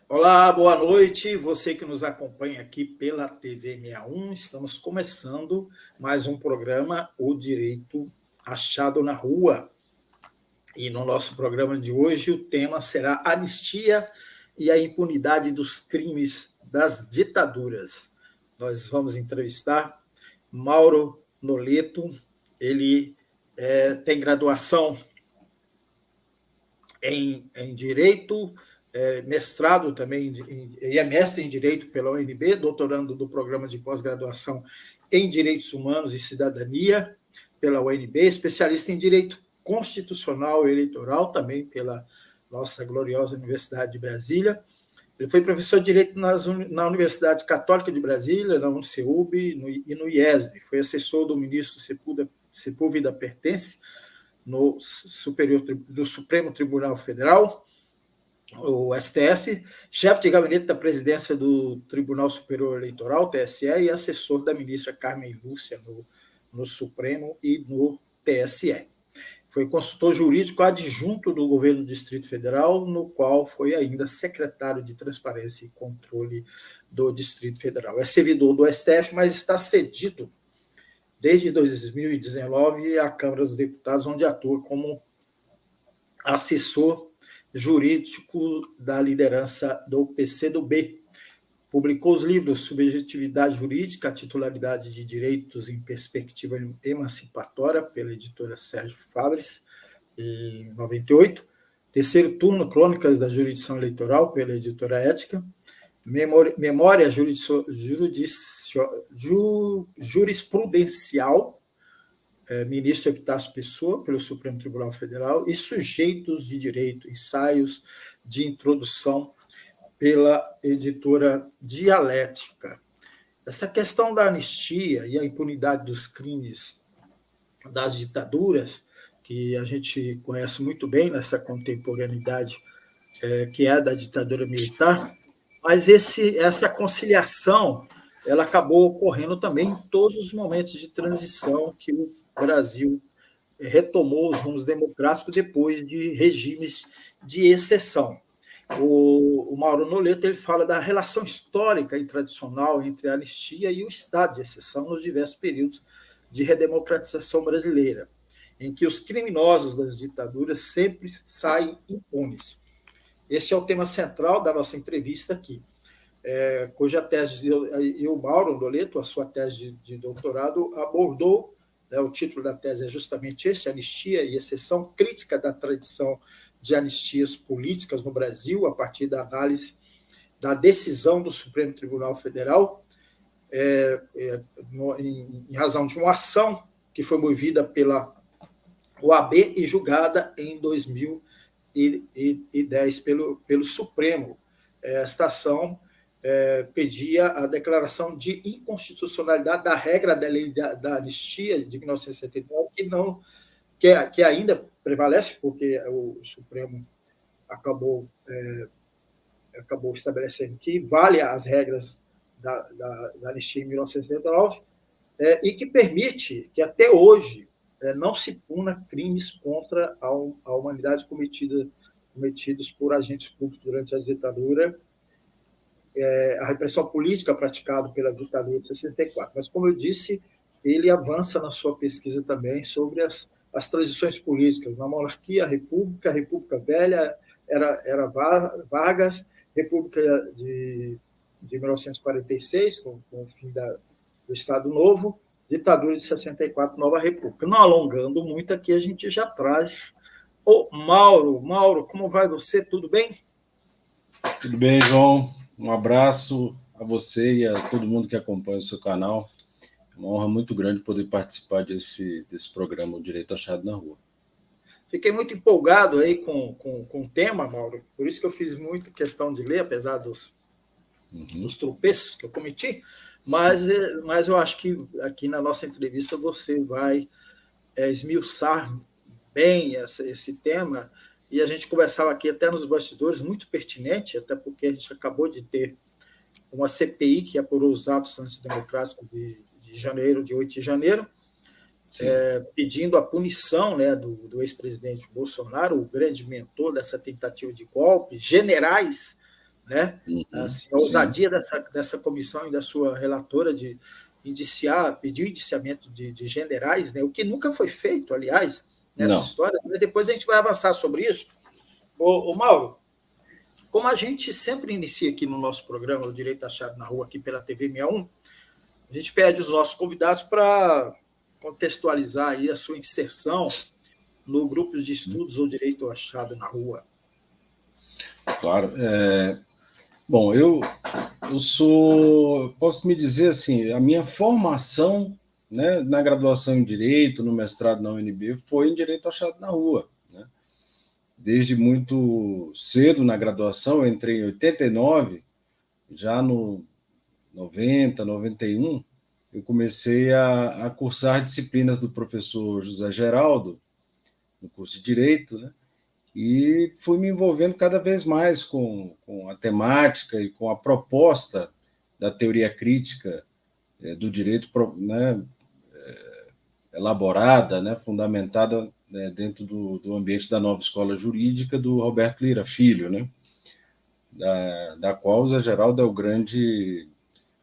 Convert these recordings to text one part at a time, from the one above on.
Olá, boa noite. Você que nos acompanha aqui pela TV 61, estamos começando mais um programa, O Direito Achado na Rua. E no nosso programa de hoje o tema será anistia e a impunidade dos crimes das ditaduras. Nós vamos entrevistar Mauro Noleto. Ele tem graduação em Direito, mestrado também, e é mestre em Direito pela UNB, doutorando do programa de pós-graduação em Direitos Humanos e Cidadania pela UNB, especialista em Direito Constitucional e Eleitoral também pela nossa gloriosa Universidade de Brasília. Ele foi professor de Direito na Universidade Católica de Brasília, na UNCEUB e no IESB. Foi assessor do ministro Sepúlveda Pertence, no Supremo Tribunal Federal, o STF, chefe de gabinete da presidência do Tribunal Superior Eleitoral, TSE, e assessor da ministra Carmen Lúcia no Supremo e no TSE. Foi consultor jurídico adjunto do governo do Distrito Federal, no qual foi ainda secretário de Transparência e Controle do Distrito Federal. É servidor do STF, mas está cedido desde 2019 à Câmara dos Deputados, onde atua como assessor jurídico da liderança do PCdoB. Publicou os livros Subjetividade Jurídica, a Titularidade de Direitos em Perspectiva Emancipatória, pela editora Sérgio Fabres, em 98. Terceiro Turno, Crônicas da Jurisdição Eleitoral, pela editora Ética. Memória Jurisprudencial, ministro Epitácio Pessoa, pelo Supremo Tribunal Federal, e Sujeitos de Direito, ensaios de introdução, pela editora Dialética. Essa questão da anistia e a impunidade dos crimes das ditaduras, que a gente conhece muito bem nessa contemporaneidade que é a da ditadura militar, mas essa conciliação ela acabou ocorrendo também em todos os momentos de transição que o Brasil retomou os rumos democráticos depois de regimes de exceção. O Mauro Noleto ele fala da relação histórica e tradicional entre a anistia e o estado de exceção nos diversos períodos de redemocratização brasileira, em que os criminosos das ditaduras sempre saem impunes. Esse é o tema central da nossa entrevista aqui, cuja tese, e o Mauro Noleto, a sua tese de doutorado, abordou, o título da tese é justamente esse, Anistia e Exceção, crítica da tradição de anistias políticas no Brasil, a partir da análise da decisão do Supremo Tribunal Federal, em razão de uma ação que foi movida pela OAB e julgada em 2010 pelo Supremo. Esta ação pedia a declaração de inconstitucionalidade da regra da lei da anistia de 1979, que ainda prevalece, porque o Supremo acabou estabelecendo que vale as regras da anistia em 1979, e que permite que até hoje não se puna crimes contra a humanidade cometidos por agentes públicos durante a ditadura, a repressão política praticada pela ditadura de 64. Mas, como eu disse, ele avança na sua pesquisa também sobre as transições políticas, na monarquia, a República Velha era Vargas, República de 1946, com o fim do Estado Novo, ditadura de 64, Nova República. Não alongando muito aqui, a gente já traz o Mauro. Mauro, como vai você? Tudo bem? Tudo bem, João. Um abraço a você e a todo mundo que acompanha o seu canal. É uma honra muito grande poder participar desse programa, O Direito Achado na Rua. Fiquei muito empolgado aí com o tema, Mauro, por isso que eu fiz muita questão de ler, apesar dos tropeços que eu cometi, mas eu acho que aqui na nossa entrevista você vai esmiuçar bem esse tema, e a gente conversava aqui até nos bastidores, muito pertinente, até porque a gente acabou de ter uma CPI que apurou os atos antidemocráticos de 8 de janeiro, pedindo a punição, do ex-presidente Bolsonaro, o grande mentor dessa tentativa de golpe, generais né? Assim, a ousadia dessa comissão e da sua relatora de pedir o indiciamento de generais, né? O que nunca foi feito, aliás, nessa Não. história, mas depois a gente vai avançar sobre isso. Mauro, como a gente sempre inicia aqui no nosso programa, o Direito Achado na Rua, aqui pela TV 61, a gente pede os nossos convidados para contextualizar aí a sua inserção no grupo de estudos O Direito Achado na Rua. Claro. Bom, eu posso me dizer assim, a minha formação, né, na graduação em Direito, no mestrado na UNB, foi em Direito Achado na Rua. Né? Desde muito cedo na graduação, eu entrei em 89, já no 90, 91, eu comecei a cursar disciplinas do professor José Geraldo, no curso de Direito, né? E fui me envolvendo cada vez mais com a temática e com a proposta da teoria crítica do direito, né, elaborada, né, fundamentada, né, dentro do ambiente da nova escola jurídica do Roberto Lira Filho, né, da qual o Zé Geraldo é o grande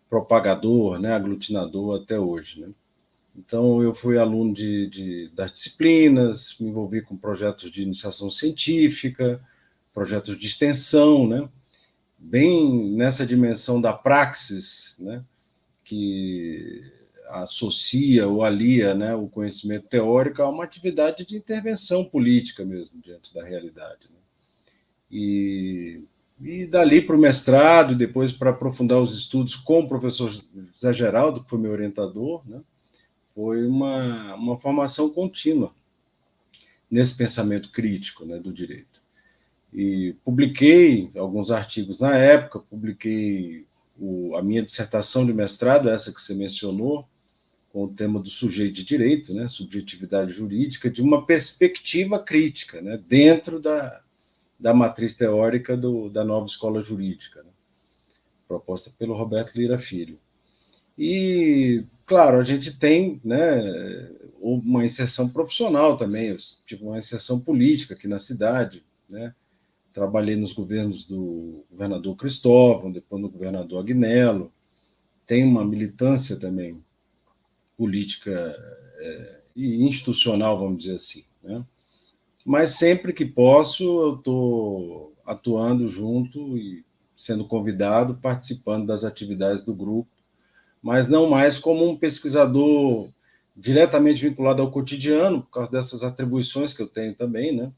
propagador, né, aglutinador até hoje. Né. Então, eu fui aluno das disciplinas, me envolvi com projetos de iniciação científica, projetos de extensão, né? Bem nessa dimensão da praxis, né? Que associa ou alia, né, o conhecimento teórico a uma atividade de intervenção política mesmo, diante da realidade. Né? E dali para o mestrado, depois para aprofundar os estudos com o professor Zé Geraldo, que foi meu orientador, né? Foi uma formação contínua nesse pensamento crítico, né, do direito. E publiquei alguns artigos na época, publiquei a minha dissertação de mestrado, essa que você mencionou, com o tema do sujeito de direito, né, subjetividade jurídica, de uma perspectiva crítica, né, dentro da matriz teórica da nova escola jurídica, né, proposta pelo Roberto Lira Filho. E, claro, a gente tem, né, uma inserção profissional também. Eu tive uma inserção política aqui na cidade, né? Trabalhei nos governos do governador Cristóvão, depois no governador Agnello. Tem uma militância também política e institucional, vamos dizer assim. Né? Mas sempre que posso, eu estou atuando junto e sendo convidado, participando das atividades do grupo, mas não mais como um pesquisador diretamente vinculado ao cotidiano, por causa dessas atribuições que eu tenho também, né?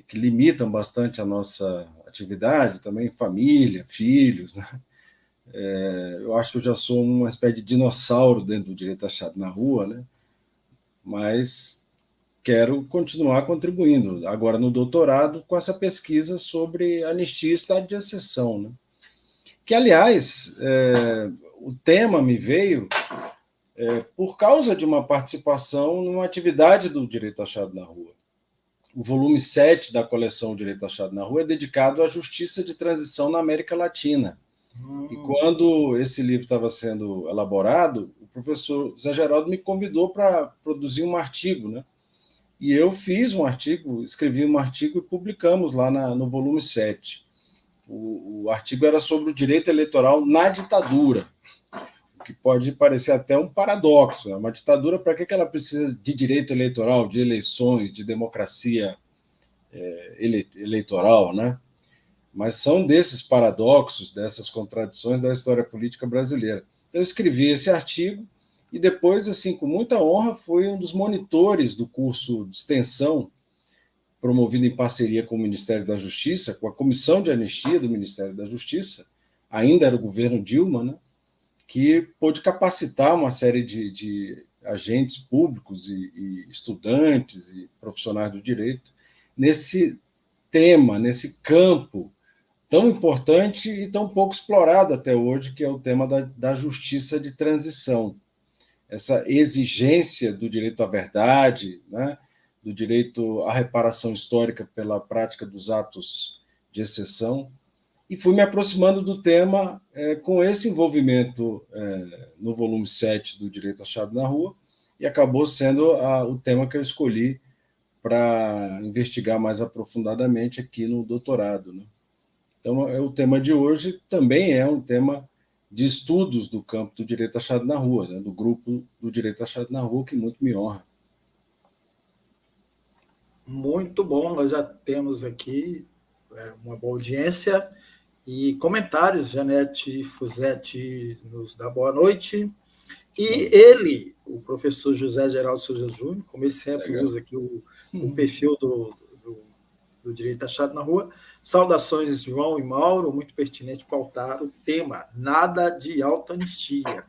Que limitam bastante a nossa atividade, também família, filhos. Né? Eu acho que eu já sou uma espécie de dinossauro dentro do direito achado na rua, né? Mas quero continuar contribuindo, agora no doutorado, com essa pesquisa sobre anistia e estado de exceção. Né? Que, aliás, o tema me veio por causa de uma participação numa atividade do Direito Achado na Rua. O volume 7 da coleção Direito Achado na Rua é dedicado à justiça de transição na América Latina. E quando esse livro estava sendo elaborado, o professor Zé Geraldo me convidou para produzir um artigo, né? E eu fiz um artigo, escrevi um artigo e publicamos lá no volume 7. O artigo era sobre o direito eleitoral na ditadura, o que pode parecer até um paradoxo. Né? Uma ditadura, para que ela precisa de direito eleitoral, de eleições, de democracia eleitoral, né? Mas são desses paradoxos, dessas contradições da história política brasileira. Eu escrevi esse artigo e depois, assim, com muita honra, fui um dos monitores do curso de extensão promovido em parceria com o Ministério da Justiça, com a Comissão de Anistia do Ministério da Justiça, ainda era o governo Dilma, né, que pôde capacitar uma série de agentes públicos e estudantes e profissionais do direito nesse tema, nesse campo tão importante e tão pouco explorado até hoje, que é o tema da justiça de transição. Essa exigência do direito à verdade, né, do direito à reparação histórica pela prática dos atos de exceção, e fui me aproximando do tema com esse envolvimento no volume 7 do Direito Achado na Rua, e acabou sendo o tema que eu escolhi para investigar mais aprofundadamente aqui no doutorado. Né? Então, o tema de hoje também é um tema de estudos do campo do direito achado na rua, né? Do grupo do direito achado na rua, que muito me honra. Muito bom, nós já temos aqui uma boa audiência e comentários. Janete Fusetti nos dá boa noite. E ele, o professor José Geraldo Souza Júnior, como ele sempre usa aqui o perfil do Direito Achado na Rua, saudações João e Mauro, muito pertinente pautar o tema Nada de Autoanistia.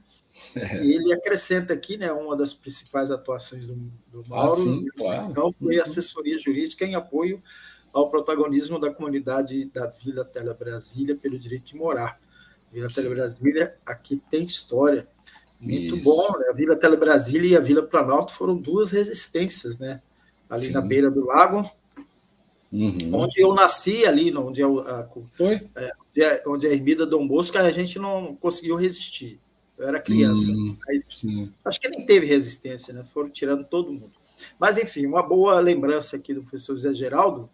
E ele acrescenta aqui, né, uma das principais atuações do Mauro, sim, na extensão, foi a assessoria jurídica em apoio ao protagonismo da comunidade da Vila Tele Brasília pelo direito de morar. Vila Tele Brasília aqui tem história. Muito bom, né? A Vila Tele Brasília e a Vila Planalto foram duas resistências, né? Ali na beira do lago, onde eu nasci, ali, onde é a Ermida Dom Bosco, a gente não conseguiu resistir. Eu era criança, mas acho que nem teve resistência, né? Foram tirando todo mundo. Mas, enfim, uma boa lembrança aqui do professor Zé Geraldo.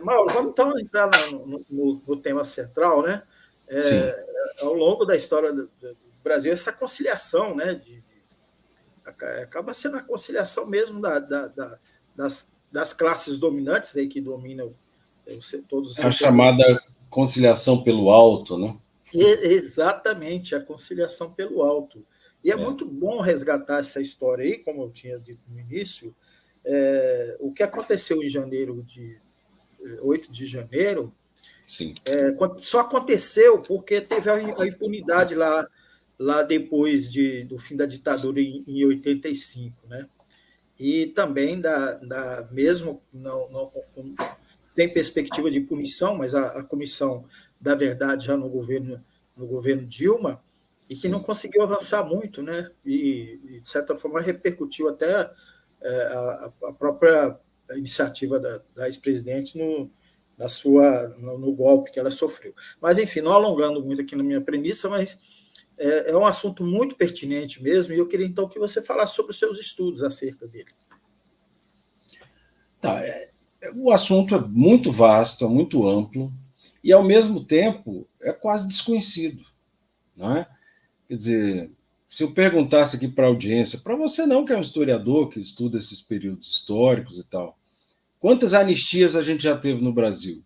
Mauro, vamos então entrar no tema central, né? Ao longo da história do Brasil, essa conciliação, né? Acaba sendo a conciliação mesmo das classes dominantes aí que dominam todos os setores. A chamada conciliação pelo alto, né? Exatamente, a conciliação pelo alto. E é muito bom resgatar essa história aí, como eu tinha dito no início. O que aconteceu em janeiro, 8 de janeiro, só aconteceu porque teve a impunidade lá depois do fim da ditadura em 85, né? E também mesmo não sem perspectiva de punição, mas a Comissão da Verdade já no governo Dilma, e que não conseguiu avançar muito, né? E de certa forma repercutiu até a própria iniciativa da ex-presidente no golpe que ela sofreu. Mas, enfim, não alongando muito aqui na minha premissa, mas é um assunto muito pertinente mesmo, e eu queria então que você falasse sobre os seus estudos acerca dele. Tá, o assunto é muito vasto, é muito amplo, e, ao mesmo tempo, é quase desconhecido, não é? Quer dizer, se eu perguntasse aqui para a audiência, para você não, que é um historiador, que estuda esses períodos históricos e tal, quantas anistias a gente já teve no Brasil?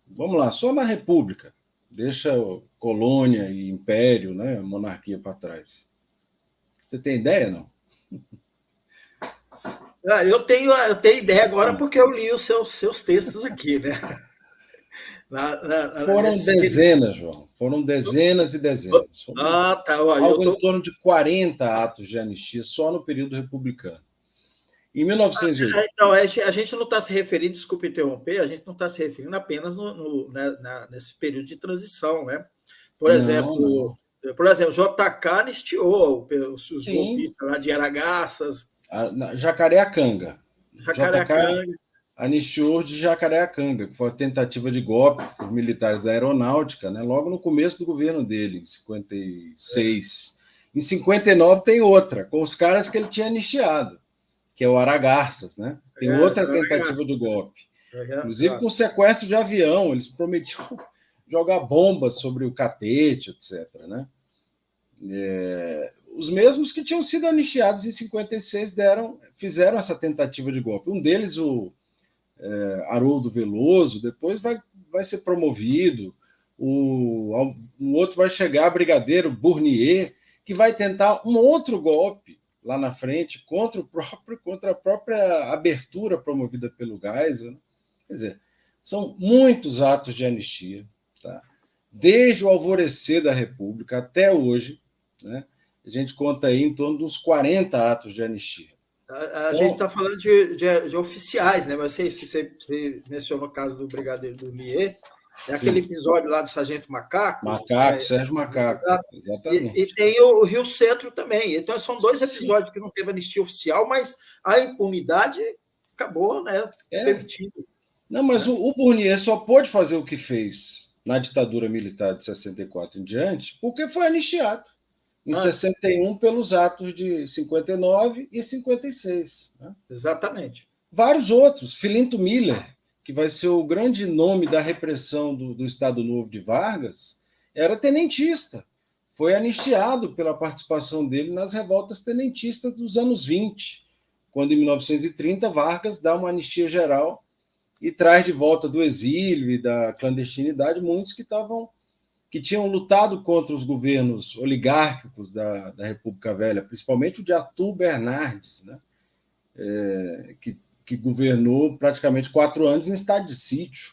Vamos lá, só na República. Deixa colônia e império, né, monarquia para trás. Você tem ideia, não? Eu tenho ideia agora porque eu li os seus textos aqui, né? Foram dezenas, João. Foram dezenas e dezenas. Tá. Algo em torno de 40 atos de anistia só no período republicano. Em 1980. Então, a gente não está se referindo, desculpe interromper, a gente não está se referindo apenas nesse período de transição, né? Por exemplo, JK anistiou os golpistas lá de Aragaças. Jacareacanga. JK anistiou de Jacareacanga, que foi a tentativa de golpe por militares da aeronáutica, né? Logo no começo do governo dele, em 56. Em 59 tem outra, com os caras que ele tinha anistiado, que é o Aragarças, né? Tem outra tentativa de golpe. Inclusive com sequestro de avião, eles prometiam jogar bombas sobre o Catete, etc., né? Os mesmos que tinham sido anistiados em 56 fizeram essa tentativa de golpe. Um deles, o Haroldo Veloso, depois vai ser promovido. Um outro vai chegar, Brigadeiro Bournier, que vai tentar um outro golpe lá na frente contra a própria abertura promovida pelo Geisel. Né? Quer dizer, são muitos atos de anistia, tá? Desde o alvorecer da República até hoje, né? A gente conta aí em torno dos 40 atos de anistia. A gente está falando de oficiais, né? Mas você mencionou o caso do Brigadeiro Bournier, aquele episódio lá do Sargento Macaco. Sérgio Macaco, exatamente. E tem o Rio Centro também. Então, são dois episódios que não teve anistia oficial, mas a impunidade acabou, né, permitindo. Não, mas o Bournier só pôde fazer o que fez na ditadura militar de 64 em diante porque foi anistiado. Em 61, pelos atos de 59 e 56. Né? Exatamente. Vários outros. Filinto Miller, que vai ser o grande nome da repressão do Estado Novo de Vargas, era tenentista. Foi anistiado pela participação dele nas revoltas tenentistas dos anos 20, quando, em 1930, Vargas dá uma anistia geral e traz de volta do exílio e da clandestinidade muitos que tinham lutado contra os governos oligárquicos da República Velha, principalmente o de Arthur Bernardes, né? Que governou praticamente 4 anos em estado de sítio.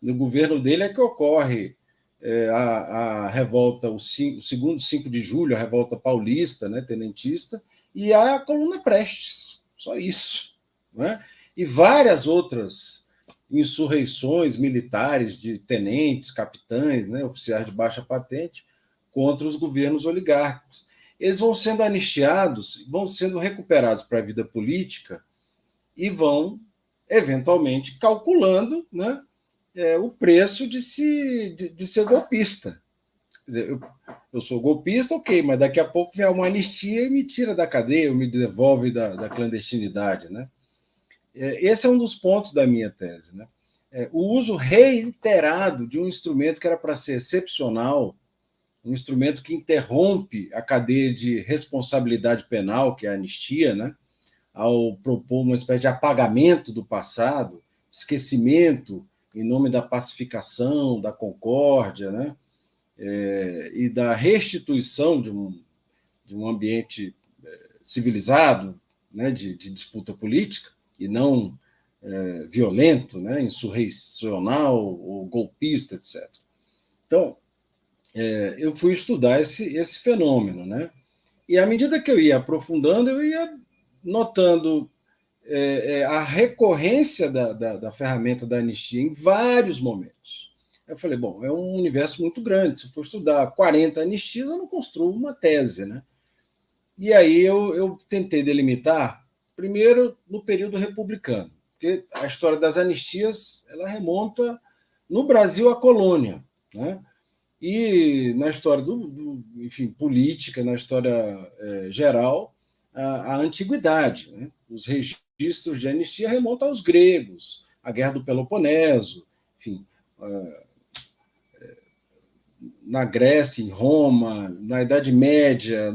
No governo dele é que ocorre a revolta, o segundo 5 de julho, a revolta paulista, né, tenentista, e a Coluna Prestes, só isso. Né? E várias outras insurreições militares de tenentes, capitães, né, oficiais de baixa patente, contra os governos oligárquicos. Eles vão sendo anistiados, vão sendo recuperados para a vida política e vão, eventualmente, calculando, né, o preço de ser golpista. Quer dizer, eu sou golpista, ok, mas daqui a pouco vem uma anistia e me tira da cadeia, ou me devolve da clandestinidade. Né? Esse é um dos pontos da minha tese. Né? O uso reiterado de um instrumento que era para ser excepcional, um instrumento que interrompe a cadeia de responsabilidade penal, que é a anistia, né? Ao propor uma espécie de apagamento do passado, esquecimento em nome da pacificação, da concórdia, né? E da restituição de um ambiente civilizado, né? de disputa política, e não violento, né? Insurrecional ou golpista, etc. Então, eu fui estudar esse fenômeno, né? E à medida que eu ia aprofundando, eu ia notando a recorrência da ferramenta da anistia em vários momentos. Eu falei, bom, é um universo muito grande. Se eu for estudar 40 anistias, eu não construo uma tese, né? E aí eu tentei delimitar, primeiro, no período republicano, porque a história das anistias ela remonta no Brasil à colônia, né? E na história enfim, política, na história geral, a antiguidade. Né? Os registros de anistia remontam aos gregos, a Guerra do Peloponeso, enfim, na Grécia, em Roma, na Idade Média,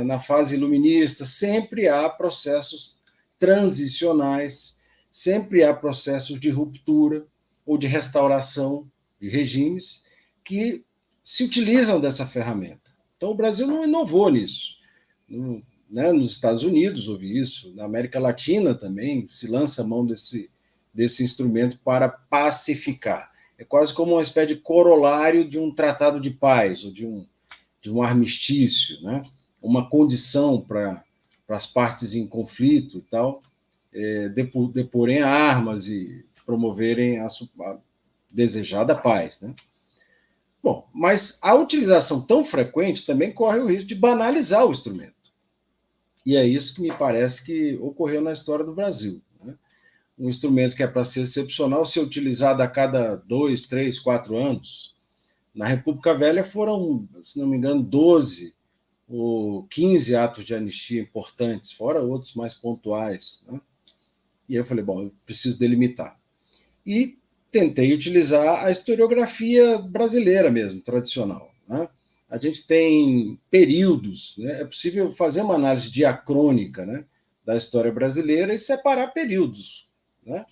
na fase iluminista, sempre há processos transicionais, sempre há processos de ruptura ou de restauração de regimes que se utilizam dessa ferramenta. Então, o Brasil não inovou nisso. Né? Nos Estados Unidos houve isso, na América Latina também se lança a mão desse instrumento para pacificar. É quase como uma espécie de corolário de um tratado de paz, ou de um armistício, né? Uma condição para as partes em conflito e tal, deporem armas e promoverem a desejada paz. Né? Bom, mas a utilização tão frequente também corre o risco de banalizar o instrumento. E é isso que me parece que ocorreu na história do Brasil. Né? Um instrumento que é para ser excepcional, ser utilizado a cada 2, 3, 4 anos. Na República Velha foram, se não me engano, 12 ou 15 atos de anistia importantes, fora outros mais pontuais. Né? E aí eu falei, bom, eu preciso delimitar. E tentei utilizar a historiografia brasileira mesmo, tradicional. Né? A gente tem períodos, né? É possível fazer uma análise diacrônica, né, da história brasileira e separar períodos, né,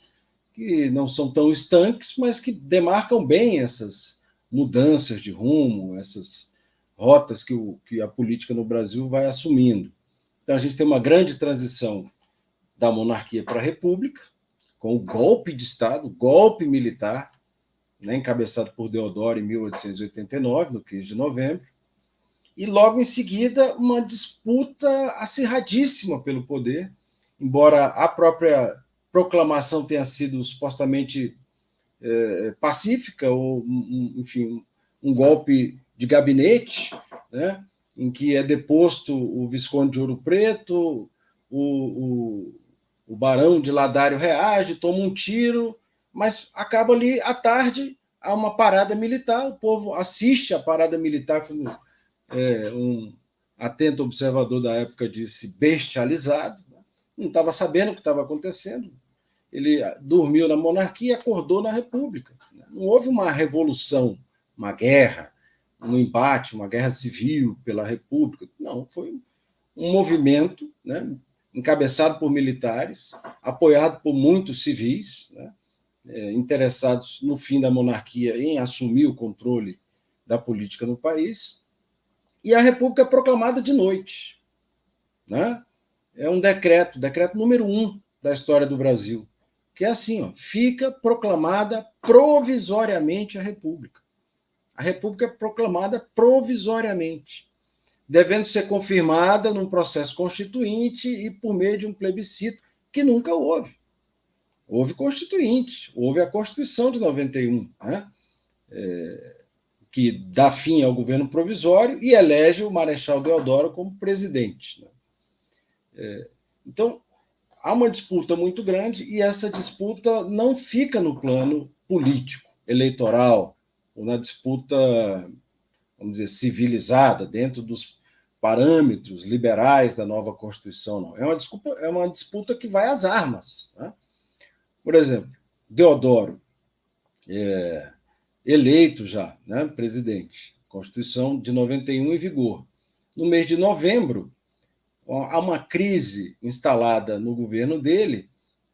que não são tão estanques, mas que demarcam bem essas mudanças de rumo, essas rotas que a política no Brasil vai assumindo. Então, a gente tem uma grande transição da monarquia para a república, com o golpe de Estado, o golpe militar, né, encabeçado por Deodoro em 1889, no 15 de novembro, e logo em seguida uma disputa acirradíssima pelo poder, embora a própria proclamação tenha sido supostamente pacífica, ou, enfim, um golpe de gabinete, né, em que é deposto o Visconde de Ouro Preto, o Barão de Ladário reage, toma um tiro, mas acaba ali à tarde, há uma parada militar, o povo assiste à parada militar como um atento observador da época disse, bestializado, né? Não estava sabendo o que estava acontecendo, ele dormiu na monarquia e acordou na república. Não houve uma revolução, uma guerra, um embate, uma guerra civil pela república. Não, foi um movimento, né, encabeçado por militares, apoiado por muitos civis, né, interessados no fim da monarquia, em assumir o controle da política no país, e a república é proclamada de noite. Né? É um decreto número 1 da história do Brasil, que é assim, ó, fica proclamada provisoriamente a república. A república é proclamada provisoriamente, devendo ser confirmada num processo constituinte e por meio de um plebiscito, que nunca houve. Houve constituinte, houve a Constituição de 91, né? Que dá fim ao governo provisório e elege o Marechal Deodoro como presidente. Né? Então, há uma disputa muito grande e essa disputa não fica no plano político, eleitoral, ou na disputa, vamos dizer, civilizada, dentro dos parâmetros liberais da nova Constituição, não. É uma disputa que vai às armas. Né? Por exemplo, Deodoro, eleito já, né, presidente, Constituição de 91 em vigor. No mês de novembro, há uma crise instalada no governo dele,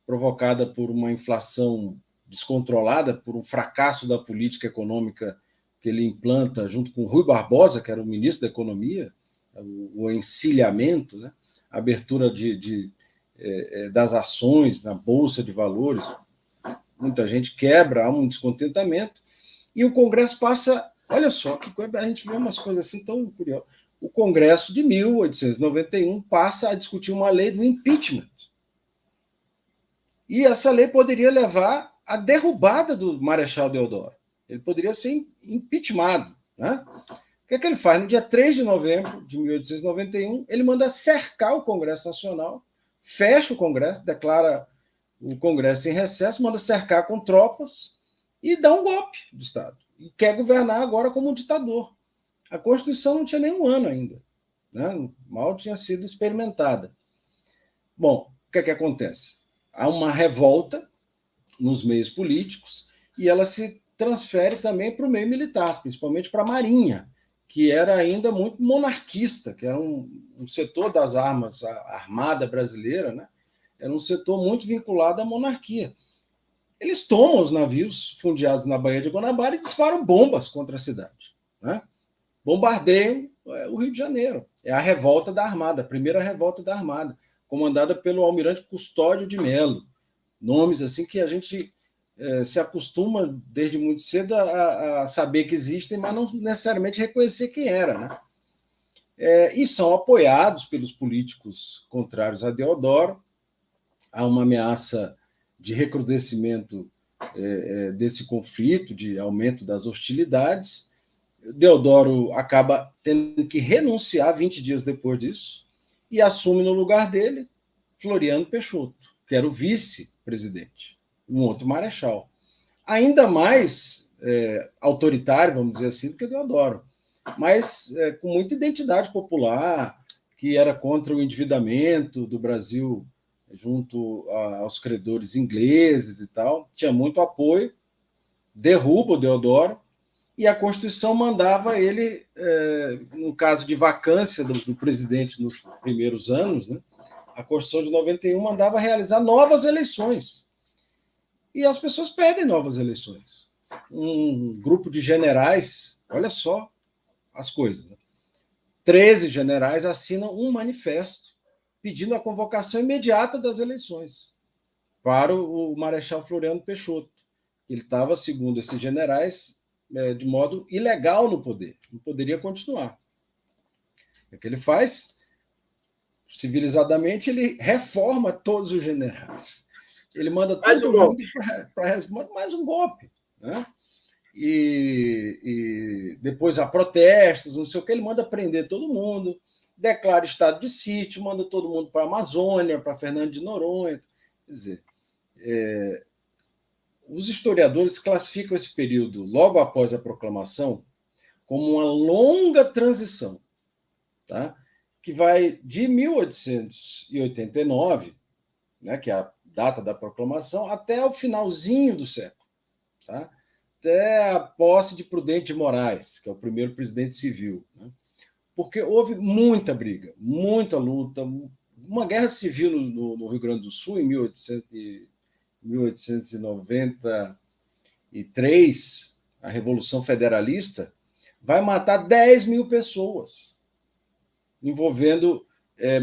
provocada por uma inflação descontrolada, por um fracasso da política econômica que ele implanta junto com Rui Barbosa, que era o ministro da Economia, o encilhamento, né, a abertura das ações na Bolsa de Valores. Muita gente quebra, há um descontentamento, e o Congresso passa... Olha só, que a gente vê umas coisas assim tão curiosas. O Congresso de 1891 passa a discutir uma lei do impeachment. E essa lei poderia levar à derrubada do Marechal Deodoro. Ele poderia ser impeachmentado. Né? O que é que ele faz? No dia 3 de novembro de 1891, ele manda cercar o Congresso Nacional, fecha o Congresso, declara o Congresso em recesso, manda cercar com tropas e dá um golpe do Estado. E quer governar agora como um ditador. A Constituição não tinha nem um ano ainda. Né? Mal tinha sido experimentada. Bom, o que é que acontece? Há uma revolta nos meios políticos e ela se transfere também para o meio militar, principalmente para a Marinha, que era ainda muito monarquista, que era um setor das armas, a Armada brasileira, né? Era um setor muito vinculado à monarquia. Eles tomam os navios fundeados na Baía de Guanabara e disparam bombas contra a cidade. Né? Bombardeiam o Rio de Janeiro. É a revolta da Armada, a primeira revolta da Armada, comandada pelo almirante Custódio de Melo. Nomes assim que a gente se acostuma desde muito cedo a saber que existem, mas não necessariamente reconhecer quem era. Né? E são apoiados pelos políticos contrários a Deodoro. Há uma ameaça de recrudescimento desse conflito, de aumento das hostilidades. Deodoro acaba tendo que renunciar 20 dias depois disso e assume no lugar dele Floriano Peixoto, que era o vice-presidente, um outro marechal. Ainda mais autoritário, vamos dizer assim, do que Deodoro, mas com muita identidade popular, que era contra o endividamento do Brasil junto aos credores ingleses e tal, tinha muito apoio, derruba o Deodoro, e a Constituição mandava ele, no caso de vacância do presidente nos primeiros anos, né, a Constituição de 91 mandava realizar novas eleições. E as pessoas pedem novas eleições. Um grupo de generais, olha só as coisas, né? 13 generais assinam um manifesto pedindo a convocação imediata das eleições para o Marechal Floriano Peixoto. Ele estava, segundo esses generais, de modo ilegal no poder, não poderia continuar. O que ele faz? Civilizadamente, ele reforma todos os generais. Ele manda todo mundo para mais um golpe. Né? E depois há protestos, não sei o que, ele manda prender todo mundo, declara estado de sítio, manda todo mundo para a Amazônia, para Fernando de Noronha. Quer dizer, os historiadores classificam esse período, logo após a proclamação, como uma longa transição, tá? Que vai de 1889, né, que é data da proclamação, até o finalzinho do século, tá? Até a posse de Prudente de Moraes, que é o primeiro presidente civil, né? Porque houve muita briga, muita luta, uma guerra civil no Rio Grande do Sul, em 1893, a Revolução Federalista, vai matar 10 mil pessoas, envolvendo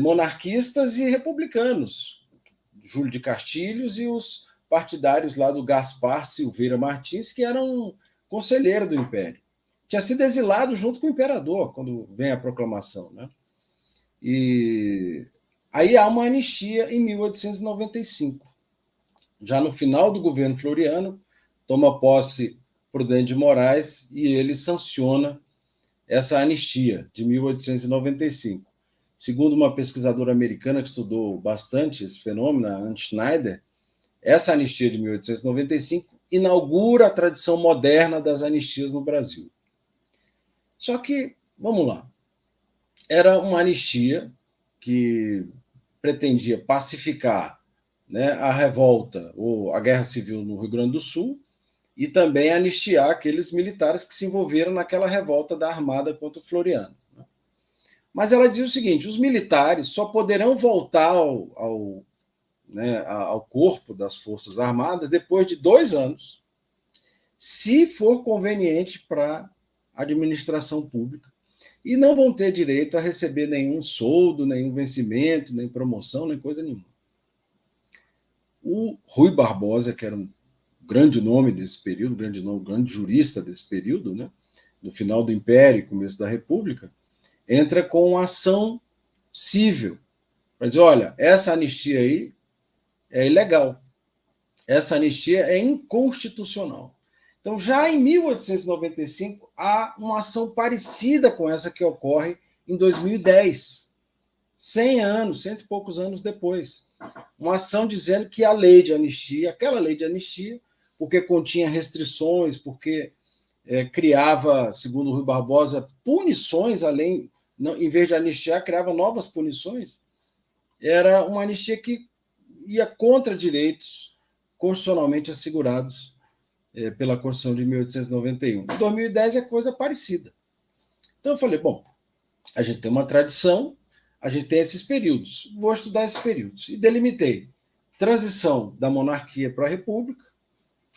monarquistas e republicanos, Júlio de Castilhos e os partidários lá do Gaspar Silveira Martins, que eram conselheiro do Império. Tinha sido exilado junto com o imperador, quando vem a proclamação, né? E aí há uma anistia em 1895. Já no final do governo Floriano, toma posse Prudente de Moraes e ele sanciona essa anistia de 1895. Segundo uma pesquisadora americana que estudou bastante esse fenômeno, a Anne Schneider, essa anistia de 1895 inaugura a tradição moderna das anistias no Brasil. Só que, vamos lá, era uma anistia que pretendia pacificar, né, a revolta ou a guerra civil no Rio Grande do Sul e também anistiar aqueles militares que se envolveram naquela revolta da Armada contra o Floriano. Mas ela dizia o seguinte: os militares só poderão voltar ao corpo das Forças Armadas depois de 2 anos, se for conveniente para a administração pública, e não vão ter direito a receber nenhum soldo, nenhum vencimento, nem promoção, nem coisa nenhuma. O Rui Barbosa, que era um grande nome desse período, grande jurista desse período, né, no final do Império e começo da República, entra com uma ação civil. Mas olha, essa anistia aí é ilegal. Essa anistia é inconstitucional. Então, já em 1895, há uma ação parecida com essa que ocorre em 2010, 100 anos, cento e poucos anos depois. Uma ação dizendo que a lei de anistia, aquela lei de anistia, porque continha restrições, porque criava, segundo o Rui Barbosa, punições além, não, em vez de anistiar, criava novas punições, era uma anistia que ia contra direitos constitucionalmente assegurados pela Constituição de 1891. Em 2010 é coisa parecida. Então eu falei, bom, a gente tem uma tradição, a gente tem esses períodos, vou estudar esses períodos. E delimitei transição da monarquia para a república,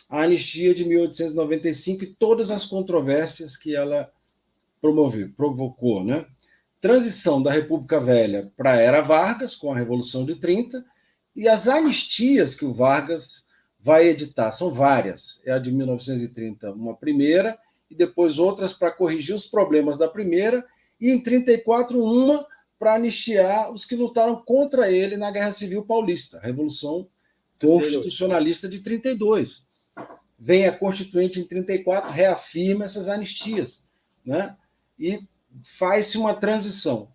a anistia de 1895 e todas as controvérsias que ela provocou, né? Transição da República Velha para a Era Vargas, com a Revolução de 30, e as anistias que o Vargas vai editar, são várias. É a de 1930, uma primeira, e depois outras para corrigir os problemas da primeira, e em 34, uma para anistiar os que lutaram contra ele na Guerra Civil Paulista, a Revolução Constitucionalista de 32. Vem a Constituinte em 34, reafirma essas anistias, né? E faz-se uma transição.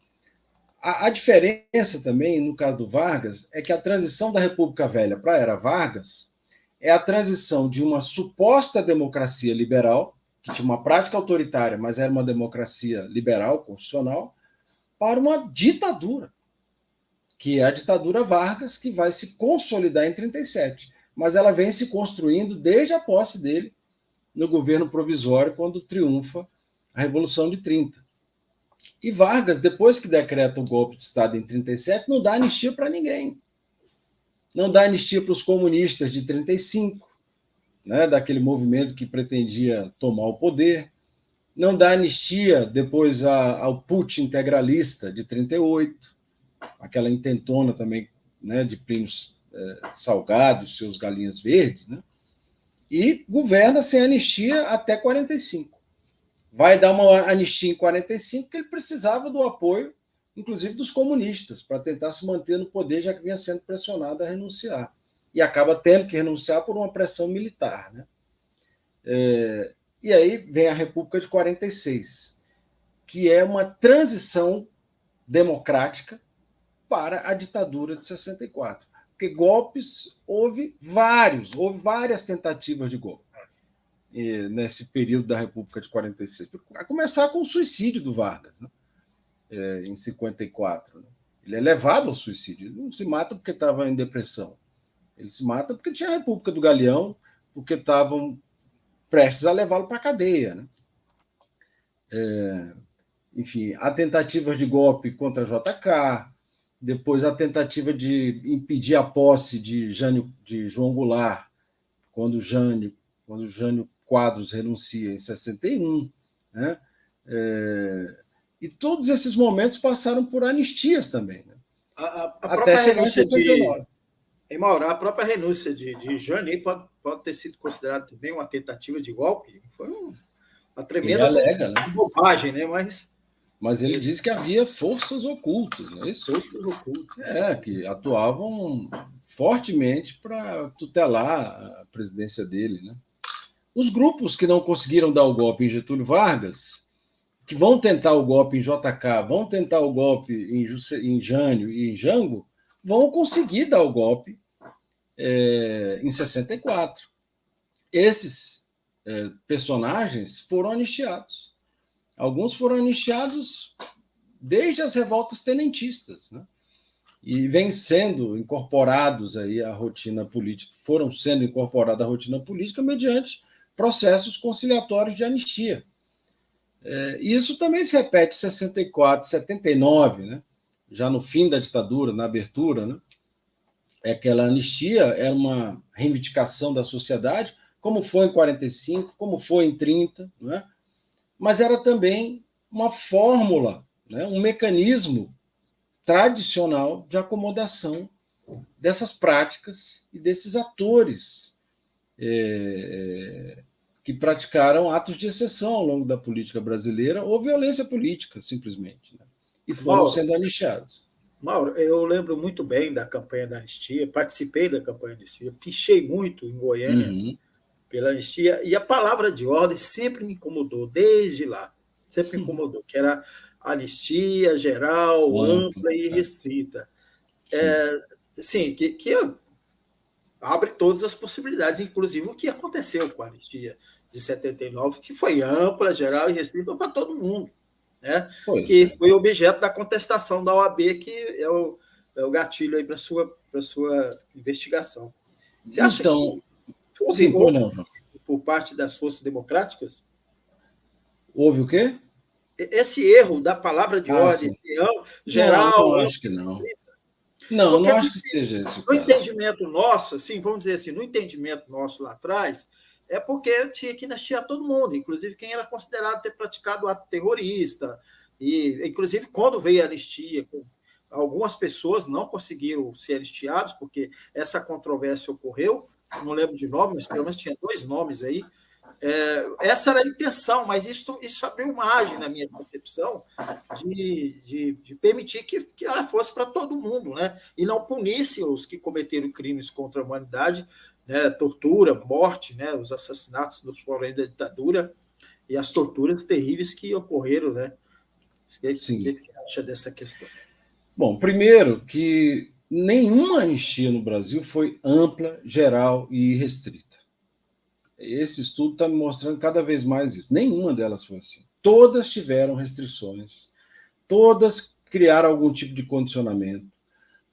A diferença também, no caso do Vargas, é que a transição da República Velha para a Era Vargas é a transição de uma suposta democracia liberal, que tinha uma prática autoritária, mas era uma democracia liberal, constitucional, para uma ditadura, que é a ditadura Vargas, que vai se consolidar em 37. Mas ela vem se construindo desde a posse dele no governo provisório, quando triunfa a Revolução de 30. E Vargas, depois que decreta o golpe de Estado em 37, não dá anistia para ninguém. Não dá anistia para os comunistas de 35, né, daquele movimento que pretendia tomar o poder. Não dá anistia depois ao Putin integralista de 38, aquela intentona também, né, de Plínio Salgado, seus galinhas verdes, né? E governa sem anistia até 45. Vai dar uma anistia em 45, porque ele precisava do apoio, inclusive dos comunistas, para tentar se manter no poder, já que vinha sendo pressionado a renunciar. E acaba tendo que renunciar por uma pressão militar, né? E aí vem a República de 46, que é uma transição democrática para a ditadura de 64. Porque golpes, houve várias tentativas de golpe nesse período da República de 46. A começar com o suicídio do Vargas, né? Em 54. Né? Ele é levado ao suicídio. Ele não se mata porque estava em depressão. Ele se mata porque tinha a República do Galeão, porque estavam prestes a levá-lo para a cadeia, né? Enfim, a tentativa de golpe contra JK, depois a tentativa de impedir a posse de João Goulart, quando Jânio Quadros renuncia em 61, né? E todos esses momentos passaram por anistias também, né? A Até própria chegar em renúncia de 79. Mauro, a própria renúncia de Jânio pode ter sido considerada também uma tentativa de golpe. Foi uma Ele tremenda alega, né? bobagem, né? Mas ele diz que havia forças ocultas, não é isso? Forças ocultas. Que atuavam fortemente para tutelar a presidência dele, né? Os grupos que não conseguiram dar o golpe em Getúlio Vargas, que vão tentar o golpe em JK, vão tentar o golpe em Jânio e em Jango, vão conseguir dar o golpe em 64. Esses personagens foram anistiados. Alguns foram anistiados desde as revoltas tenentistas, né? E vêm sendo incorporados aí à rotina política, foram sendo incorporados à rotina política mediante processos conciliatórios de anistia. Isso também se repete em 64, 79, né? Já no fim da ditadura, na abertura, né? Aquela anistia era uma reivindicação da sociedade, como foi em 45, como foi em 30, né? Mas era também uma fórmula, né? Um mecanismo tradicional de acomodação dessas práticas e desses atores que praticaram atos de exceção ao longo da política brasileira ou violência política, simplesmente, né? E foram sendo anistiados. Mauro, eu lembro muito bem da campanha da anistia, participei da campanha da anistia, pichei muito em Goiânia pela anistia, e a palavra de ordem sempre me incomodou, desde lá, sempre me incomodou, que era anistia geral, ampla e restrita. Sim, que abre todas as possibilidades, inclusive o que aconteceu com a anistia de 79, que foi ampla, geral e restrita para todo mundo, né? Que foi objeto da contestação da OAB, que é o gatilho aí para a sua investigação. Você acha que houve por parte das forças democráticas? Houve o quê? Esse erro da palavra de ordem, esse erro geral... Não, acho que não. Não acho que seja isso. No entendimento nosso, assim, vamos dizer assim, no entendimento nosso lá atrás, é porque tinha que anistiar todo mundo, inclusive quem era considerado ter praticado ato terrorista. E, inclusive, quando veio a anistia, algumas pessoas não conseguiram ser anistiadas, porque essa controvérsia ocorreu, não lembro de nome, mas pelo menos tinha 2 nomes aí. Essa era a intenção, mas isso abriu margem, na minha concepção, de permitir que ela fosse para todo mundo, né? E não punisse os que cometeram crimes contra a humanidade, né? Tortura, morte, né? Os assassinatos dos povos da ditadura e as torturas terríveis que ocorreram, né? O que você acha dessa questão? Bom, primeiro que nenhuma anistia no Brasil foi ampla, geral e restrita. Esse estudo está me mostrando cada vez mais isso. Nenhuma delas foi assim. Todas tiveram restrições, todas criaram algum tipo de condicionamento,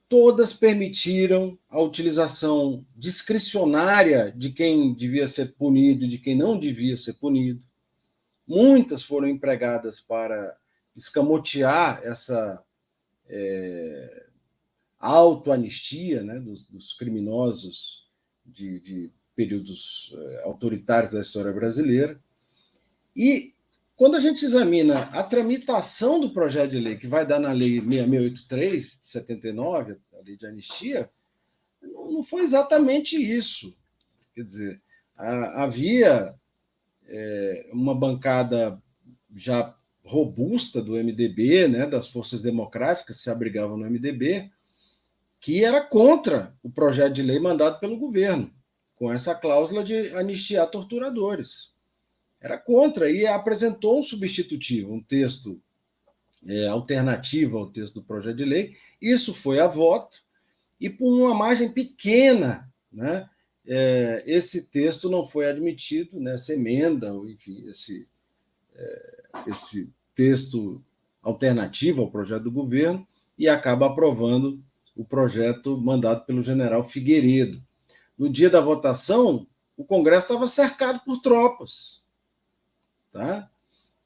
todas permitiram a utilização discricionária de quem devia ser punido e de quem não devia ser punido. Muitas foram empregadas para escamotear essa autoanistia, né, dos criminosos de períodos autoritários da história brasileira. E quando a gente examina a tramitação do projeto de lei, que vai dar na Lei 6683, de 79, a lei de anistia, não foi exatamente isso. Quer dizer, havia uma bancada já robusta do MDB, né, das forças democráticas que se abrigavam no MDB, que era contra o projeto de lei mandado pelo governo, com essa cláusula de anistiar torturadores. Era contra e apresentou um substitutivo, um texto alternativo ao texto do projeto de lei. Isso foi a voto e, por uma margem pequena, né, esse texto não foi admitido, né, essa emenda, enfim, esse texto alternativo ao projeto do governo, e acaba aprovando o projeto mandado pelo general Figueiredo. no dia da votação, o Congresso estava cercado por tropas. Tá?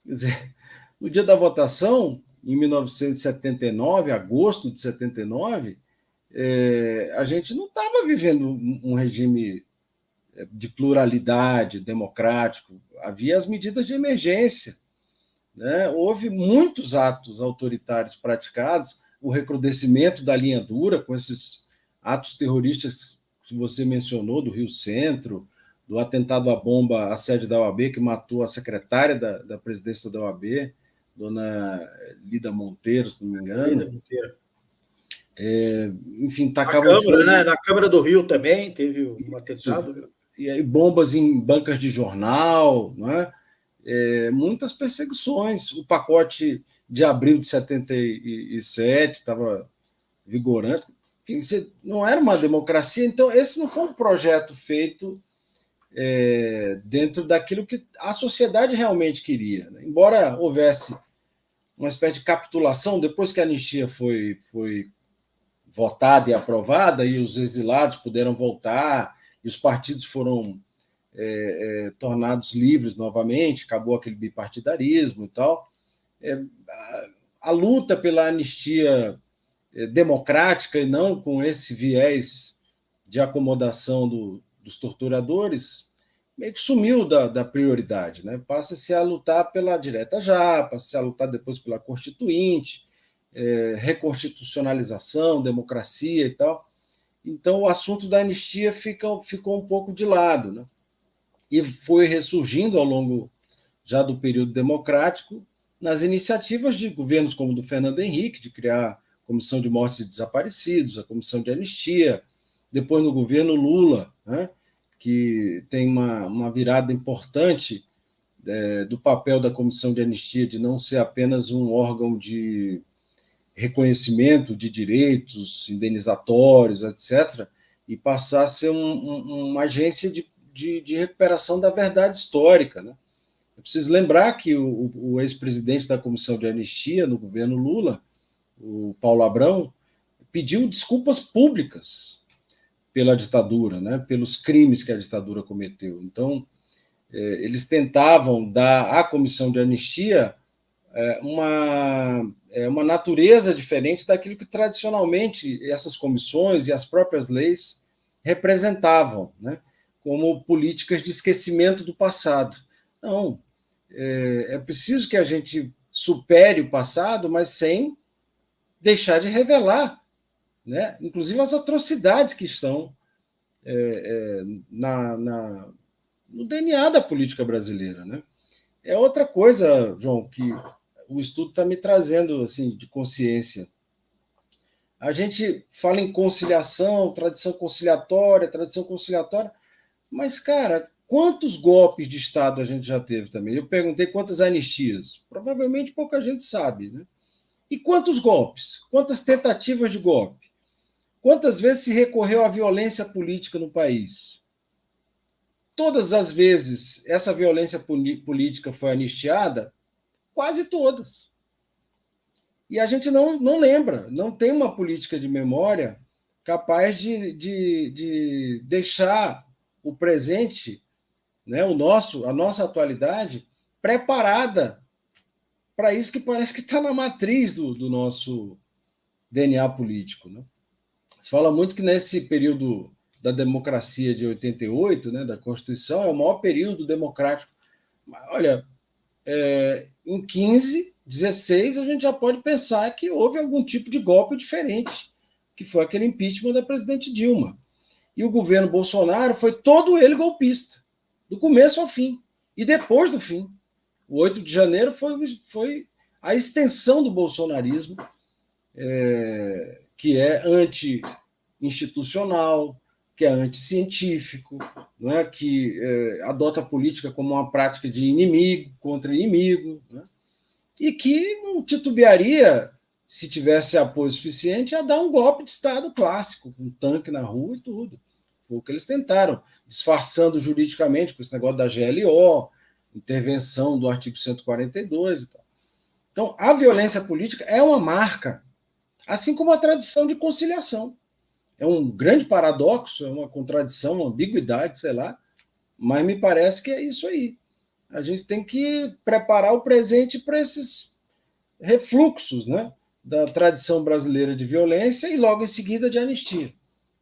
Quer dizer, no dia da votação, em 1979, agosto de 79, a gente não estava vivendo um regime de pluralidade democrático, havia as medidas de emergência. Né? Houve muitos atos autoritários praticados, o recrudescimento da linha dura, com esses atos terroristas que você mencionou, do Rio Centro, do atentado à bomba à sede da OAB, que matou a secretária da presidência da OAB, dona Lida Monteiro, se não me engano. Lida Monteiro. Enfim, tacavam na Câmara, né? Na Câmara do Rio também teve um atentado. E aí, bombas em bancas de jornal, né? Muitas perseguições. O pacote de abril de 77 estava vigorante. Enfim, não era uma democracia, então esse não foi um projeto feito dentro daquilo que a sociedade realmente queria. Né? Embora houvesse uma espécie de capitulação, depois que a anistia foi votada e aprovada, e os exilados puderam voltar, e os partidos foram tornados livres novamente, acabou aquele bipartidarismo e tal. A luta pela anistia democrática e não com esse viés de acomodação dos torturadores meio que sumiu da prioridade. Né? Passa-se a lutar pela direta já, passa-se a lutar depois pela constituinte, reconstitucionalização, democracia e tal. Então, o assunto da anistia ficou um pouco de lado. Né? E foi ressurgindo ao longo já do período democrático nas iniciativas de governos como o do Fernando Henrique, de criar a Comissão de Mortes e Desaparecidos, a Comissão de Anistia, depois no governo Lula, né, que tem uma virada importante do papel da Comissão de Anistia, de não ser apenas um órgão de reconhecimento de direitos indenizatórios, etc., e passar a ser uma agência de recuperação da verdade histórica. Né? É preciso lembrar que o ex-presidente da Comissão de Anistia no governo Lula, o Paulo Abrão, pediu desculpas públicas pela ditadura, né? Pelos crimes que a ditadura cometeu. Então, eles tentavam dar à Comissão de Anistia uma natureza diferente daquilo que tradicionalmente essas comissões e as próprias leis representavam, né? Como políticas de esquecimento do passado. Não, é preciso que a gente supere o passado, mas sem deixar de revelar, né? Inclusive as atrocidades que estão no DNA da política brasileira. Né? É outra coisa, João, que o estudo está me trazendo assim, de consciência. A gente fala em conciliação, tradição conciliatória, mas, cara, quantos golpes de Estado a gente já teve também? Eu perguntei quantas anistias. Provavelmente pouca gente sabe. Né? E quantos golpes? Quantas tentativas de golpe? Quantas vezes se recorreu à violência política no país? Todas as vezes essa violência política foi anistiada? Quase todas. E a gente não lembra, não tem uma política de memória capaz de deixar o presente, né, a nossa atualidade, preparada para isso que parece que está na matriz do nosso DNA político. Né? Se fala muito que nesse período da democracia de 88, né, da Constituição, é o maior período democrático. Mas, olha, em 15, 16, a gente já pode pensar que houve algum tipo de golpe diferente, que foi aquele impeachment da presidente Dilma. E o governo Bolsonaro foi todo ele golpista, do começo ao fim, e depois do fim. O 8 de janeiro foi a extensão do bolsonarismo, que é anti-institucional, que é anticientífico, não é? Que adota a política como uma prática de inimigo contra inimigo, né? E que não titubearia, se tivesse apoio suficiente, a dar um golpe de Estado clássico, com um tanque na rua e tudo. Foi o que eles tentaram, disfarçando juridicamente com esse negócio da GLO, intervenção do artigo 142 e tal. Então, a violência política é uma marca, assim como a tradição de conciliação. É um grande paradoxo, é uma contradição, uma ambiguidade, sei lá, mas me parece que é isso aí. A gente tem que preparar o presente para esses refluxos, né, da tradição brasileira de violência e logo em seguida de anistia.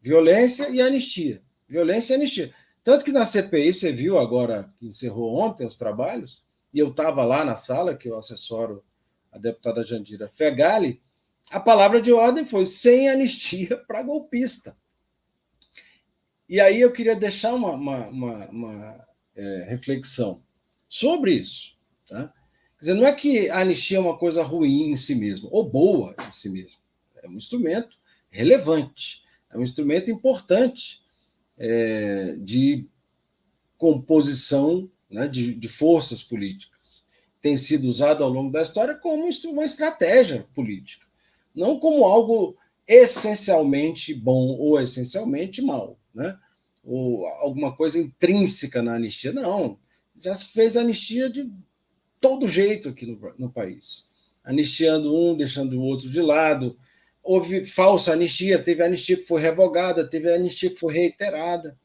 Violência e anistia. Violência e anistia. Tanto que na CPI, você viu agora, que encerrou ontem os trabalhos, e eu estava lá na sala, que eu assessoro a deputada Jandira Fegali, a palavra de ordem foi sem anistia para golpista. E aí eu queria deixar uma reflexão sobre isso. Tá? Quer dizer, não é que a anistia é uma coisa ruim em si mesma, ou boa em si mesma. É um instrumento relevante, é um instrumento importante de composição, né, de forças políticas. Tem sido usado ao longo da história como uma estratégia política, não como algo essencialmente bom ou essencialmente mal, né? Ou alguma coisa intrínseca na anistia. Não, já se fez anistia de todo jeito aqui no país. Anistiando um, deixando o outro de lado. Houve falsa anistia, teve anistia que foi revogada, teve anistia que foi reiterada.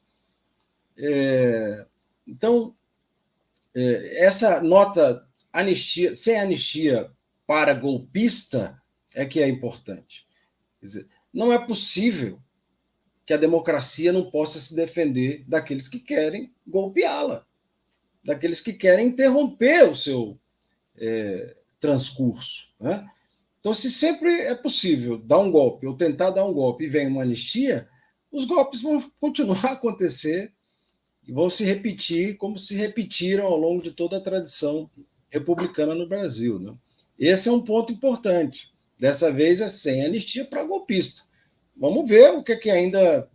Então, essa nota anistia, sem anistia para golpista é que é importante. Quer dizer, não é possível que a democracia não possa se defender daqueles que querem golpeá-la, daqueles que querem interromper o seu transcurso. Né? Então, se sempre é possível dar um golpe ou tentar dar um golpe e vem uma anistia, os golpes vão continuar a acontecer e vão se repetir como se repetiram ao longo de toda a tradição republicana no Brasil. Né? Esse é um ponto importante. Dessa vez é sem anistia para golpista. Vamos ver o que ainda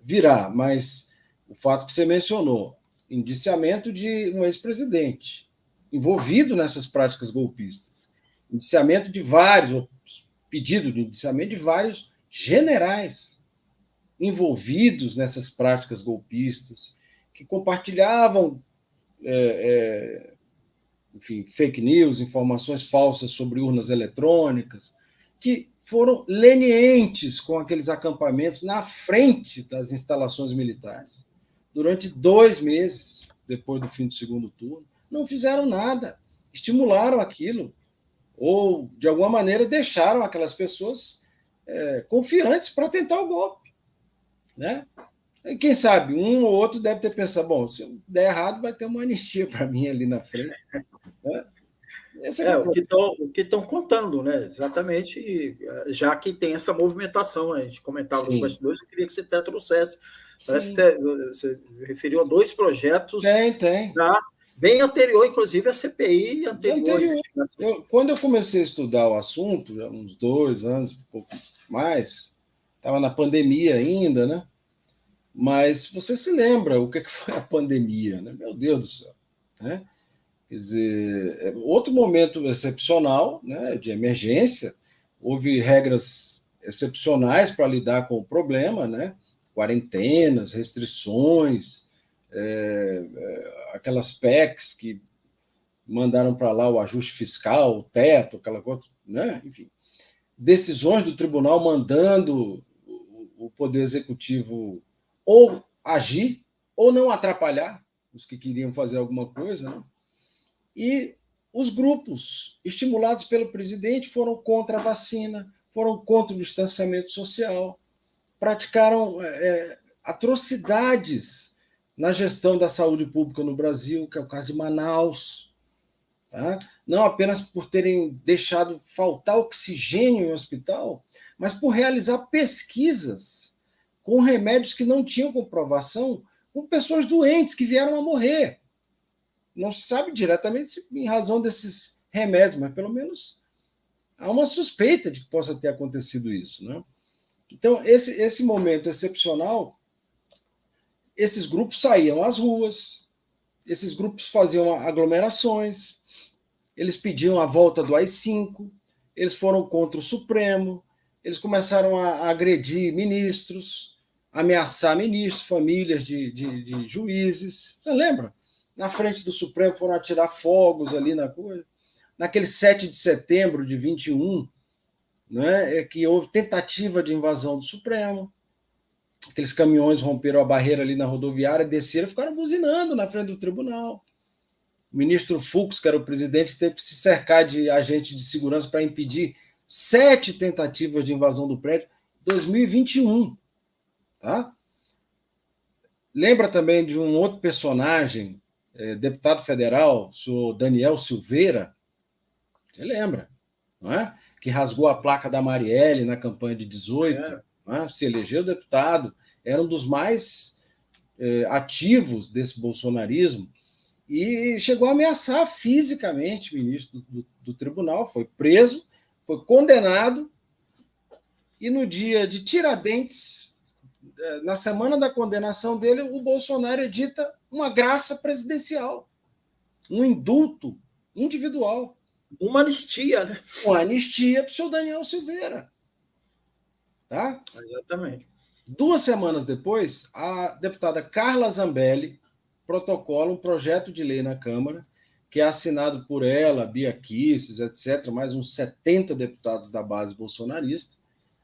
virá, mas o fato que você mencionou, indiciamento de um ex-presidente envolvido nessas práticas golpistas, indiciamento de vários, pedido de indiciamento de vários generais envolvidos nessas práticas golpistas, que compartilhavam enfim, fake news, informações falsas sobre urnas eletrônicas, que foram lenientes com aqueles acampamentos na frente das instalações militares. Durante 2 meses, depois do fim do segundo turno, não fizeram nada, estimularam aquilo, ou, de alguma maneira, deixaram aquelas pessoas confiantes para tentar o golpe. Né? E quem sabe, um ou outro deve ter pensado, bom, se der errado, vai ter uma anistia para mim ali na frente. Né? O que estão contando, né? Exatamente, já que tem essa movimentação, a gente comentava nos bastidores, eu queria que você até trouxesse. Parece que você referiu a 2 projetos tem. Bem anterior, inclusive, à CPI anterior. Quando eu comecei a estudar o assunto, já uns 2 anos, um pouco mais, estava na pandemia ainda, né? Mas você se lembra o que foi a pandemia, né? Meu Deus do céu. Né? Quer dizer, outro momento excepcional, né, de emergência, houve regras excepcionais para lidar com o problema, né? Quarentenas, restrições, aquelas PECs que mandaram para lá o ajuste fiscal, o teto, aquela coisa, né? Enfim, decisões do tribunal mandando o Poder Executivo ou agir ou não atrapalhar os que queriam fazer alguma coisa, né? E os grupos estimulados pelo presidente foram contra a vacina, foram contra o distanciamento social, praticaram atrocidades na gestão da saúde pública no Brasil, que é o caso de Manaus. Tá? Não apenas por terem deixado faltar oxigênio em hospital, mas por realizar pesquisas com remédios que não tinham comprovação, com pessoas doentes que vieram a morrer. Não se sabe diretamente em razão desses remédios, mas pelo menos há uma suspeita de que possa ter acontecido isso. Né? Então, esse momento excepcional, esses grupos saíam às ruas, esses grupos faziam aglomerações, eles pediam a volta do AI-5, eles foram contra o Supremo, eles começaram a agredir ministros, ameaçar ministros, famílias de juízes. Você lembra? Na frente do Supremo foram atirar fogos ali na coisa. Naquele 7 de setembro de 21, né, que houve tentativa de invasão do Supremo. aqueles caminhões romperam a barreira ali na rodoviária, desceram e ficaram buzinando na frente do tribunal. O ministro Fux, que era o presidente, teve que se cercar de agentes de segurança para impedir 7 tentativas de invasão do prédio em 2021. Tá? Lembra também de um outro personagem, deputado federal, o senhor Daniel Silveira? Você lembra, não é? Que rasgou a placa da Marielle na campanha de 18, não é? Se elegeu deputado, era um dos mais ativos desse bolsonarismo, e chegou a ameaçar fisicamente o ministro do tribunal, foi preso, foi condenado, e no dia de Tiradentes, na semana da condenação dele, o Bolsonaro edita uma graça presidencial, um indulto individual. Uma anistia, né? Uma anistia para o senhor Daniel Silveira. Tá? Exatamente. 2 semanas depois, a deputada Carla Zambelli protocola um projeto de lei na Câmara, que é assinado por ela, Bia Kicis, etc., mais uns 70 deputados da base bolsonarista,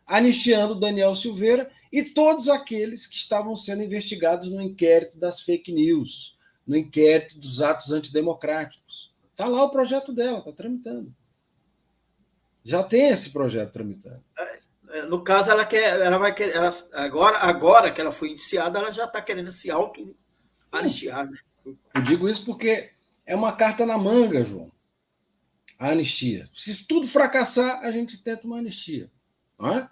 anistiando Daniel Silveira e todos aqueles que estavam sendo investigados no inquérito das fake news, no inquérito dos atos antidemocráticos. Está lá o projeto dela, está tramitando. Já tem esse projeto tramitando. No caso, ela vai querer, agora que ela foi indiciada, ela já está querendo se auto-anistiar. Né? Eu digo isso porque é uma carta na manga, João. A anistia. Se tudo fracassar, a gente tenta uma anistia. Não é?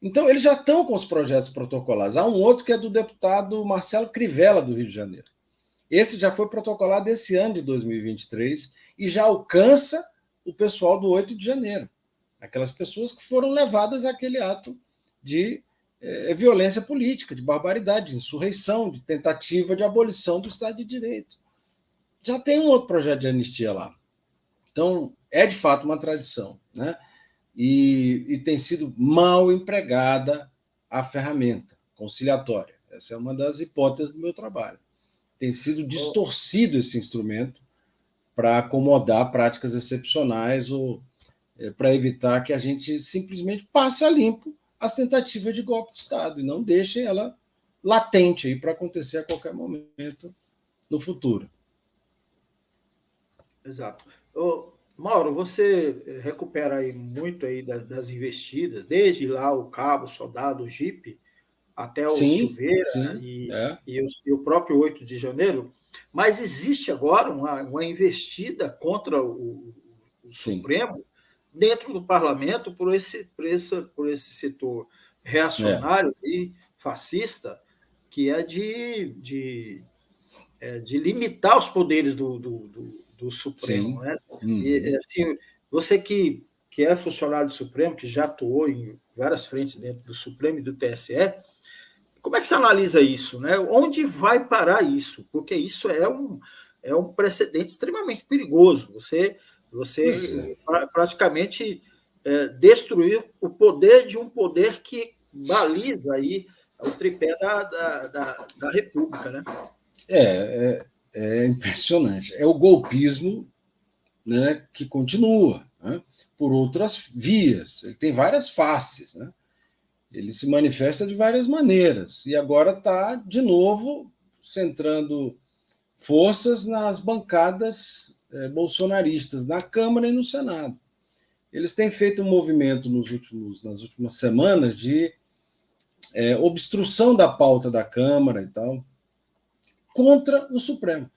Então, eles já estão com os projetos protocolados. Há um outro que é do deputado Marcelo Crivella, do Rio de Janeiro. Esse já foi protocolado esse ano de 2023 e já alcança o pessoal do 8 de janeiro. Aquelas pessoas que foram levadas àquele ato de violência política, de barbaridade, de insurreição, de tentativa de abolição do Estado de Direito. Já tem um outro projeto de anistia lá. Então, é de fato uma tradição, né? E tem sido mal empregada a ferramenta conciliatória. Essa é uma das hipóteses do meu trabalho. Tem sido distorcido esse instrumento para acomodar práticas excepcionais ou para evitar que a gente simplesmente passe a limpo as tentativas de golpe de Estado e não deixe ela latente aí para acontecer a qualquer momento no futuro. Exato. Mauro, você recupera aí muito aí das investidas, desde lá o Cabo, o Soldado, o Jipe, até o Silveira e o próprio 8 de janeiro, mas existe agora uma investida contra o Supremo dentro do parlamento por esse setor reacionário e fascista, que é de limitar os poderes do Supremo. Né? E, assim, você que é funcionário do Supremo, que já atuou em várias frentes dentro do Supremo e do TSE, como é que você analisa isso? Né? Onde vai parar isso? Porque isso é um precedente extremamente perigoso. Você praticamente destruir o poder de um poder que baliza aí o tripé da República. Né? É impressionante. É o golpismo, né, que continua, né, por outras vias. Ele tem várias faces, né? Ele se manifesta de várias maneiras. E agora está, de novo, centrando forças nas bancadas bolsonaristas, na Câmara e no Senado. Eles têm feito um movimento nas últimas semanas de obstrução da pauta da Câmara e tal, contra o Supremo.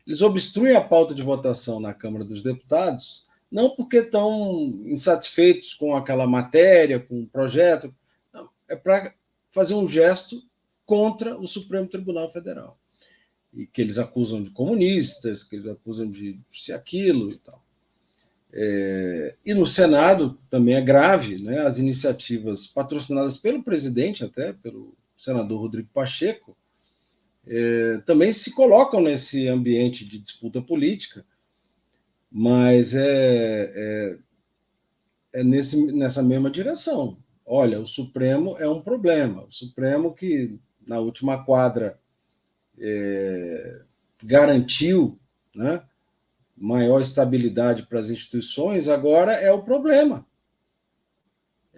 Eles obstruem a pauta de votação na Câmara dos Deputados, não porque estão insatisfeitos com aquela matéria, com o projeto, não, é para fazer um gesto contra o Supremo Tribunal Federal. E que eles acusam de comunistas, que eles acusam de ser aquilo e tal. E no Senado também é grave, né, as iniciativas patrocinadas pelo presidente, até pelo senador Rodrigo Pacheco, também se colocam nesse ambiente de disputa política, mas nessa mesma direção. Olha, o Supremo é um problema. O Supremo que, na última quadra, garantiu, né, maior estabilidade para as instituições, agora é o problema.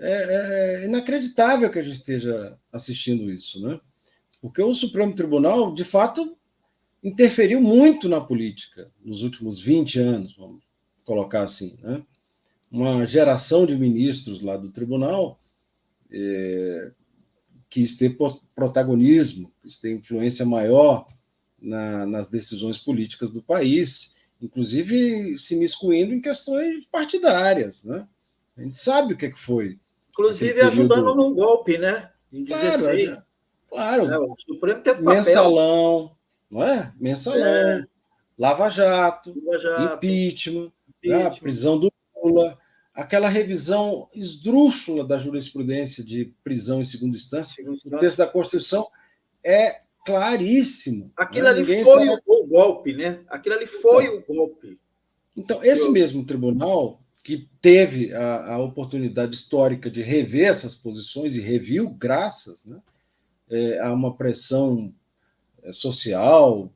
É inacreditável que a gente esteja assistindo isso, né? Porque o Supremo Tribunal, de fato, interferiu muito na política nos últimos 20 anos, vamos colocar assim, né? Uma geração de ministros lá do tribunal quis ter protagonismo, quis ter influência maior nas decisões políticas do país, inclusive se miscuindo em questões partidárias, né? A gente sabe o que foi aquele Inclusive ajudando período. num golpe, né? Em Claro, 16. Né? claro, O Supremo teve papel. mensalão, não é? Mensalão, Lava Jato, Lava Jato, impeachment, né? A impeachment, prisão do Lula, aquela revisão esdrúxula da jurisprudência de prisão em segunda instância. segunda O texto instância. da Constituição é claríssimo, Aquilo né? ali Ninguém foi sabe. o golpe, né? Aquilo ali foi Então, o golpe. então, esse Eu, mesmo tribunal que teve a oportunidade histórica de rever essas posições e reviu, graças, né, a uma pressão social,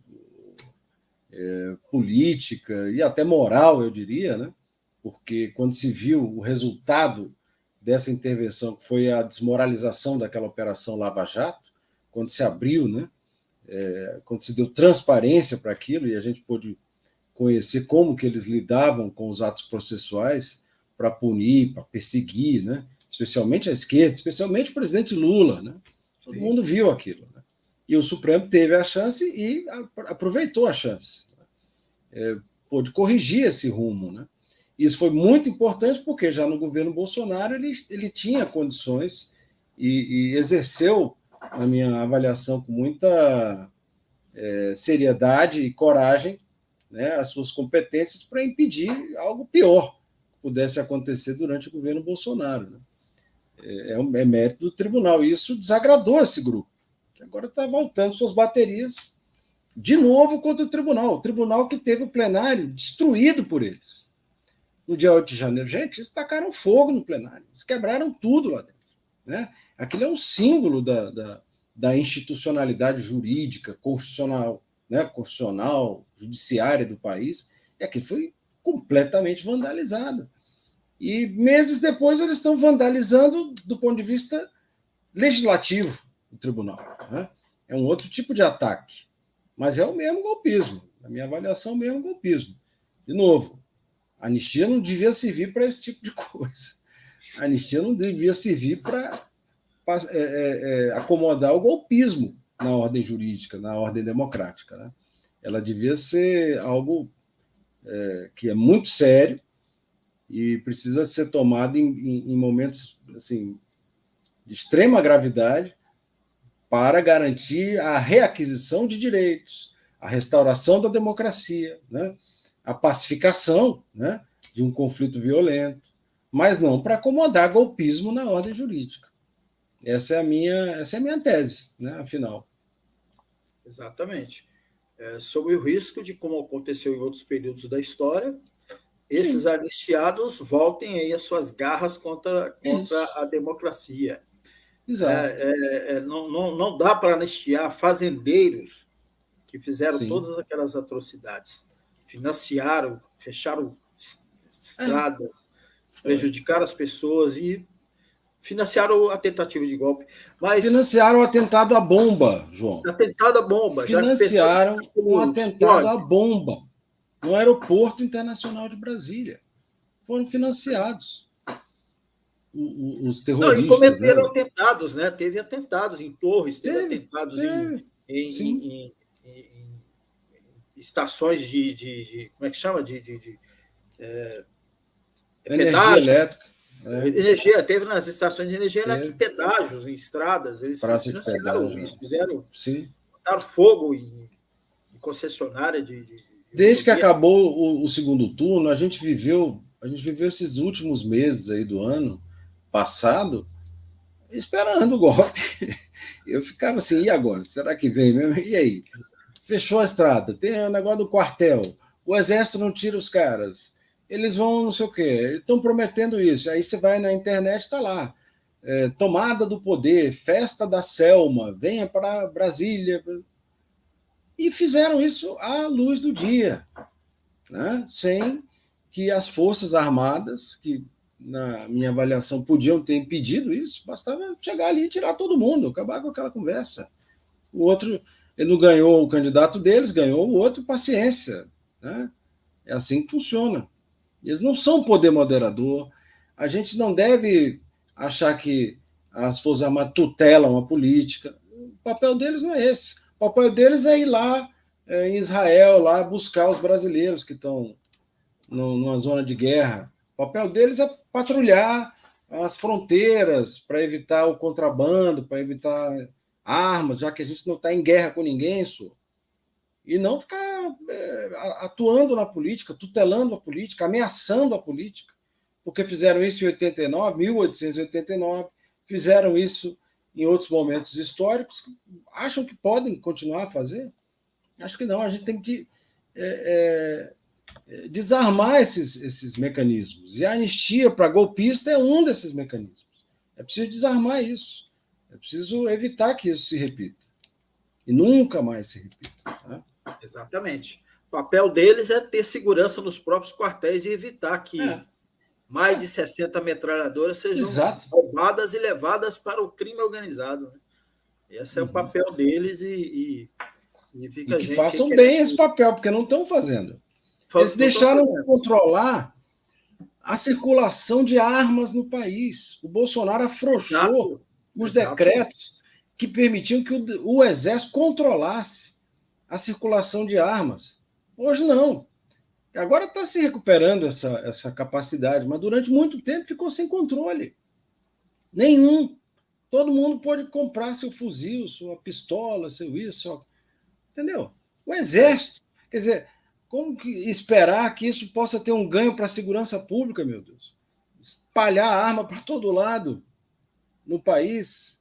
política e até moral, eu diria, né? Porque quando se viu o resultado dessa intervenção, que foi a desmoralização daquela operação Lava Jato, quando se abriu, né? Quando se deu transparência para aquilo e a gente pôde conhecer como que eles lidavam com os atos processuais para punir, para perseguir, né? Especialmente a esquerda, especialmente o presidente Lula, né? Todo sim. mundo viu aquilo, né? E o Supremo teve a chance e aproveitou a chance. Pôde corrigir esse rumo, né? Isso foi muito importante porque já no governo Bolsonaro ele tinha condições e exerceu, na minha avaliação, com muita seriedade e coragem, né, as suas competências para impedir algo pior que pudesse acontecer durante o governo Bolsonaro. Né? É mérito do tribunal. E isso desagradou esse grupo, que agora está voltando suas baterias de novo contra o tribunal que teve o plenário destruído por eles. No dia 8 de janeiro, gente, eles tacaram fogo no plenário, eles quebraram tudo lá dentro. Né? Aquilo é um símbolo da institucionalidade jurídica, constitucional, né? Constitucional, judiciária do país, e aquilo foi completamente vandalizado. E meses depois eles estão vandalizando do ponto de vista legislativo o tribunal. Né? É um outro tipo de ataque, mas é o mesmo golpismo, na minha avaliação, o mesmo golpismo. De novo, a anistia não devia servir para esse tipo de coisa. A anistia não devia servir para acomodar o golpismo na ordem jurídica, na ordem democrática. Né? Ela devia ser algo que é muito sério e precisa ser tomado em momentos assim, de extrema gravidade para garantir a reaquisição de direitos, a restauração da democracia, né? A pacificação, né, de um conflito violento, mas não para acomodar golpismo na ordem jurídica. Essa é a minha tese, né, afinal. Exatamente. Sob o risco de, como aconteceu em outros períodos da história, esses Sim, anistiados voltem aí as suas garras contra isso, a democracia. exato. Não dá para anistiar fazendeiros que fizeram Sim, todas aquelas atrocidades, financiaram, fecharam é, estradas, foi. prejudicaram as pessoas e financiaram a tentativa de golpe. Mas Financiaram o atentado à bomba, João. atentado à bomba, já pensou se Financiaram um aquilo atentado à explode? bomba no Aeroporto Internacional de Brasília. Foram financiados os Não, e terroristas, né? cometeram atentados, né? Teve atentados em torres, teve Teve, atentados teve, sim. em estações como é que chama? Energia Pedágio. elétrica, Energia, teve nas estações de energia elétrica teve pedágios em estradas, eles praça de financiaram pedágio, isso, fizeram, sim. botaram fogo em concessionária de Desde que rodovia. acabou o segundo turno, a gente viveu esses últimos meses aí do ano passado esperando o golpe. Eu ficava assim, e agora? Será que vem mesmo? E aí? Fechou a estrada, tem o negócio do quartel, o exército não tira os caras, eles vão não sei o quê, estão prometendo isso. Aí você vai na internet, está lá. Tomada do poder, festa da Selma, venha para Brasília. E fizeram isso à luz do dia, né? Sem que as Forças Armadas, que na minha avaliação, podiam ter impedido isso, bastava chegar ali e tirar todo mundo, acabar com aquela conversa. O outro, ele não ganhou o candidato deles, ganhou o outro, paciência. Né? É assim que funciona. Eles não são poder moderador. A gente não deve achar que as Forças Armadas tutelam a política. O papel deles não é esse. O papel deles é ir lá em Israel, lá buscar os brasileiros que estão numa zona de guerra. O papel deles é patrulhar as fronteiras para evitar o contrabando, para evitar armas, já que a gente não está em guerra com ninguém, e não ficar atuando na política, tutelando a política, ameaçando a política, porque fizeram isso em 89, 1889, fizeram isso em outros momentos históricos, acham que podem continuar a fazer? Acho que não, a gente tem que desarmar esses mecanismos. E a anistia para golpista é um desses mecanismos. É preciso desarmar isso. É preciso evitar que isso se repita. E nunca mais se repita. Tá? Exatamente. O papel deles é ter segurança nos próprios quartéis e evitar que mais de 60 metralhadoras sejam roubadas e levadas para o crime organizado. Né? Esse é o papel deles e fica que façam bem esse papel, porque não estão fazendo. Eles deixaram de controlar a circulação de armas no país. O Bolsonaro afrouxou os decretos que permitiam que o Exército controlasse a circulação de armas. Hoje não. Agora está se recuperando essa capacidade, mas durante muito tempo ficou sem controle. Nenhum. Todo mundo pode comprar seu fuzil, sua pistola, seu isso. Entendeu? O Exército. Quer dizer, como que esperar que isso possa ter um ganho para a segurança pública, meu Deus? Espalhar arma para todo lado no país.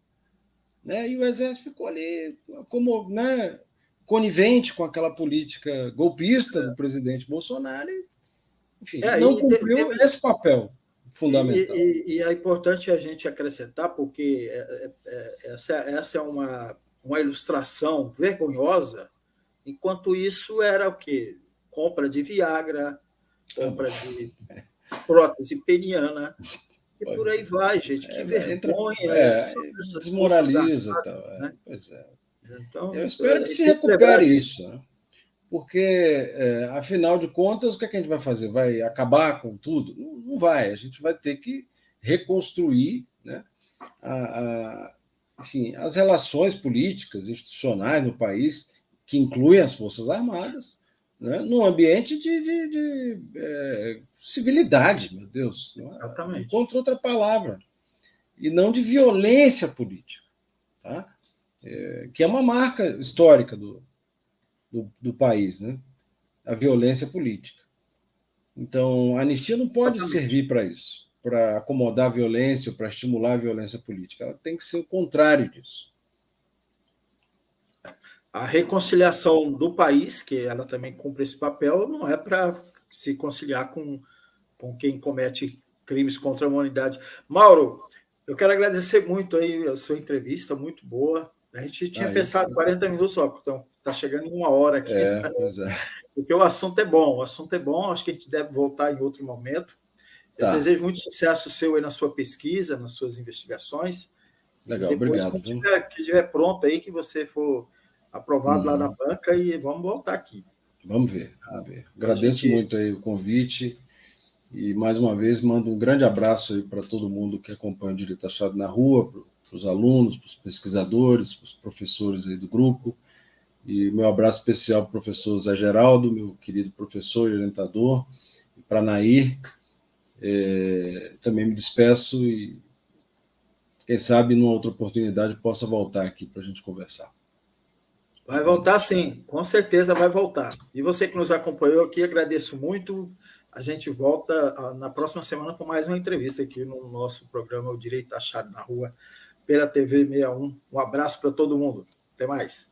Né? E o Exército ficou ali como conivente com aquela política golpista do presidente Bolsonaro e, enfim, não cumpriu esse papel fundamental. E é importante a gente acrescentar, porque essa é uma ilustração vergonhosa, enquanto isso era o quê? Compra de Viagra, compra de prótese peniana, e por aí vai, gente. Que vergonha. Desmoraliza. Né? Pois é. Então, eu espero que se recupere isso, né? Porque, afinal de contas, o que a gente vai fazer? Vai acabar com tudo? Não vai. A gente vai ter que reconstruir, né, enfim, as relações políticas, institucionais no país, que incluem as Forças Armadas, né, num ambiente de civilidade, meu Deus. Exatamente. Não encontro outra palavra. E não de violência política, tá? Que é uma marca histórica do país, né? A violência política. Então, a anistia não pode servir para isso, para acomodar a violência, para estimular a violência política. Ela tem que ser o contrário disso. A reconciliação do país, que ela também cumpre esse papel, não é para se conciliar com quem comete crimes contra a humanidade. Mauro, eu quero agradecer muito aí a sua entrevista, muito boa. A gente tinha pensado 40 minutos só, então está chegando em 1 hora aqui. Pois é. Porque o assunto é bom, acho que a gente deve voltar em outro momento. Eu desejo muito sucesso seu aí na sua pesquisa, nas suas investigações. Legal, e depois, obrigado. Quando estiver pronto aí, que você for aprovado lá na banca e vamos voltar aqui. Vamos ver. Agradeço muito aí o convite e, mais uma vez, mando um grande abraço aí para todo mundo que acompanha o Direito Achado na Rua, para os alunos, para os pesquisadores, para os professores aí do grupo. E meu abraço especial para o professor Zé Geraldo, meu querido professor e orientador, e para a Nair. Também me despeço e, quem sabe, numa outra oportunidade, possa voltar aqui para a gente conversar. Vai voltar, sim, com certeza vai voltar. E você que nos acompanhou aqui, agradeço muito. A gente volta na próxima semana com mais uma entrevista aqui no nosso programa O Direito Achado na Rua, pela TV 61. Um abraço para todo mundo. Até mais.